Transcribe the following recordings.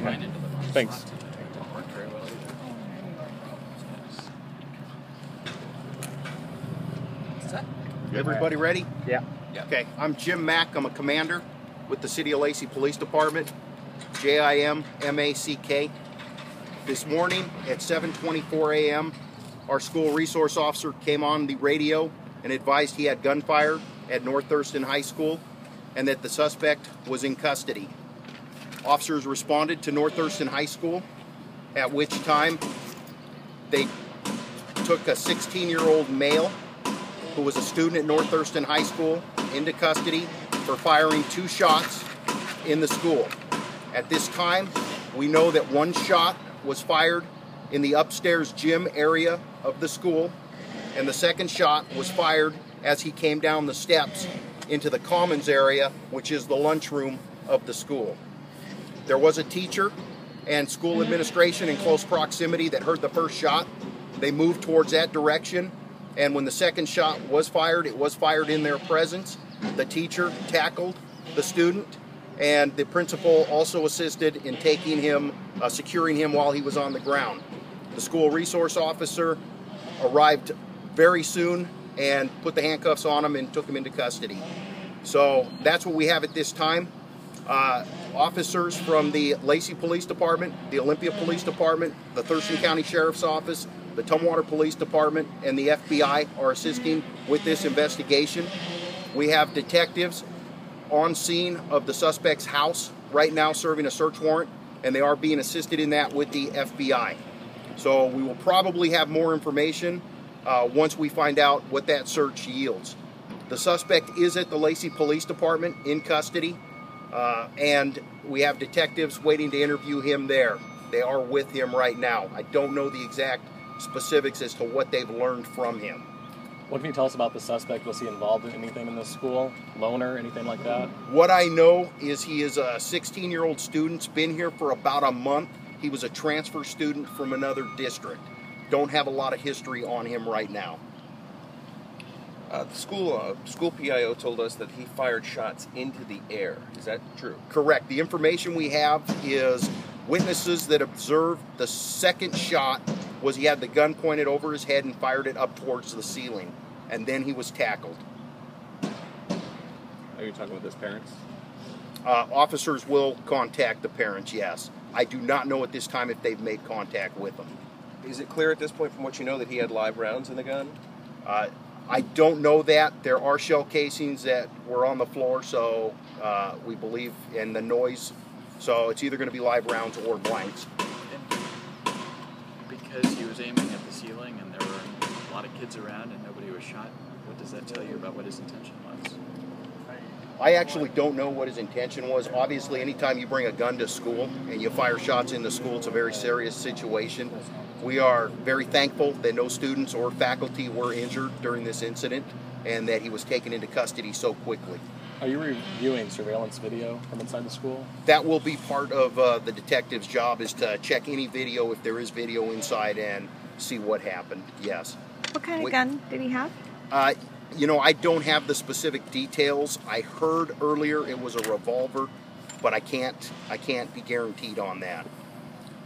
Okay. Thanks. Everybody ready? Yeah. Okay, I'm Jim Mack. I'm a commander with the City of Lacey Police Department, JIMMACK. This morning at 7:24 a.m., our school resource officer came on the radio and advised he had gunfire at North Thurston High School and that the suspect was in custody. Officers responded to North Thurston High School, at which time they took a 16-year-old male who was a student at North Thurston High School into custody for firing 2 shots in the school. At this time, we know that 1 shot was fired in the upstairs gym area of the school, and the 2nd shot was fired as he came down the steps into the commons area, which is the lunchroom of the school. There was a teacher and school administration in close proximity that heard the 1st shot. They moved towards that direction, and when the 2nd shot was fired, it was fired in their presence. The teacher tackled the student, and the principal also assisted in taking him, securing him while he was on the ground. The school resource officer arrived very soon and put the handcuffs on him and took him into custody. So that's what we have at this time. Officers from the Lacey Police Department, the Olympian Police Department, the Thurston County Sheriff's Office, the Tumwater Police Department, and the FBI are assisting with this investigation. We have detectives on scene of the suspect's house right now serving a search warrant, and they are being assisted in that with the FBI. So we will probably have more information once we find out what that search yields. The suspect is at the Lacey Police Department in custody, and we have detectives waiting to interview him there. They are with him right now. I don't know the exact specifics as to what they've learned from him. What can you tell us about the suspect? Was he involved in anything in the school? Loner, anything like that? What I know is he is a 16-year-old student, been here for about a month. He was a transfer student from another district. Don't have a lot of history on him right now. The school PIO told us that he fired shots into the air. Is that true? Correct. The information we have is witnesses that observed the 2nd shot was he had the gun pointed over his head and fired it up towards the ceiling, and then he was tackled. Are you talking with his parents? Officers will contact the parents, yes. I do not know at this time if they've made contact with them. Is it clear at this point from what you know that he had live rounds in the gun? I don't know that. There are shell casings that were on the floor, so we believe, and the noise, so it's either going to be live rounds or blanks. Because he was aiming at the ceiling and there were a lot of kids around and nobody was shot, what does that tell you about what his intention was? I actually don't know what his intention was. Obviously, anytime you bring a gun to school and you fire shots in the school, it's a very serious situation. We are very thankful that no students or faculty were injured during this incident and that he was taken into custody so quickly. Are you reviewing surveillance video from inside the school? That will be part of the detective's job, is to check any video if there is video inside and see what happened, yes. What kind of gun did he have? You know, I don't have the specific details. I heard earlier it was a revolver, but I can't be guaranteed on that.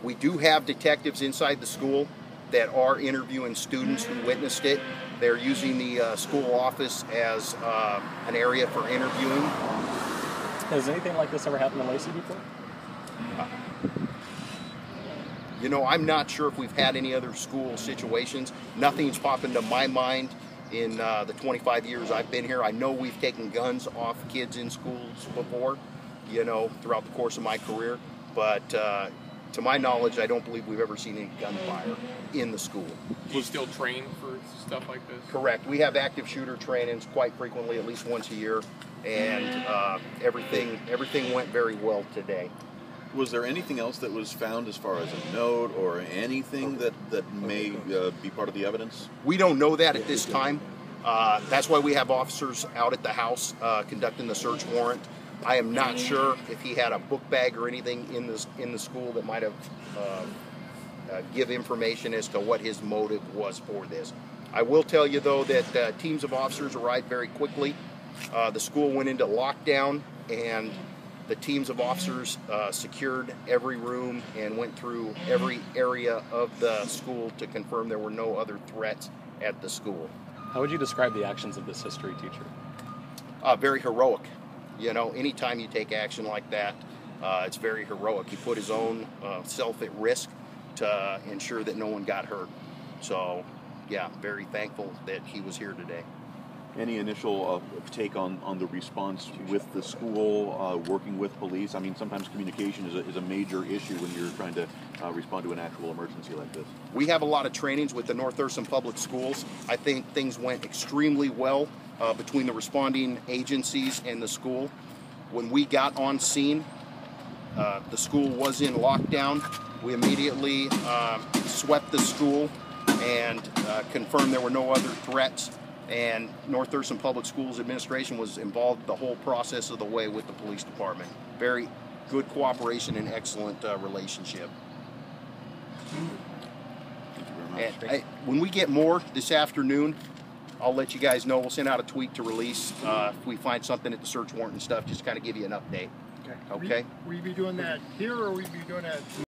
We do have detectives inside the school that are interviewing students who witnessed it. They're using the school office as an area for interviewing. Has anything like this ever happened in Lacey before? You know, I'm not sure if we've had any other school situations. Nothing's popped into my mind in the 25 years I've been here. I know we've taken guns off kids in schools before, you know, throughout the course of my career. But to my knowledge, I don't believe we've ever seen any gunfire in the school. Do you still train for stuff like this? Correct. We have active shooter trainings quite frequently, at least once a year, and everything went very well today. Was there anything else that was found as far as a note or anything that may be part of the evidence? We don't know that at this time. That's why we have officers out at the house conducting the search warrant. I am not sure if he had a book bag or anything in the school that might have give information as to what his motive was for this. I will tell you, though, that teams of officers arrived very quickly. The school went into lockdown, and The teams of officers secured every room and went through every area of the school to confirm there were no other threats at the school. How would you describe the actions of this history teacher? Very heroic. You know, anytime you take action like that, it's very heroic. He put his own self at risk to ensure that no one got hurt. So, yeah, very thankful that he was here today. Any initial take on the response with the school, working with police? I mean, sometimes communication is a major issue when you're trying to respond to an actual emergency like this. We have a lot of trainings with the North Thurston Public Schools. I think things went extremely well between the responding agencies and the school. When we got on scene, the school was in lockdown. We immediately swept the school and confirmed there were no other threats. And North Thurston Public Schools Administration was involved the whole process of the way with the police department. Very good cooperation and excellent relationship. Thank you very much. And when we get more this afternoon, I'll let you guys know. We'll send out a tweet to release if we find something at the search warrant and stuff, just kind of give you an update. Okay. Okay? Will you be doing that here, or will you be doing that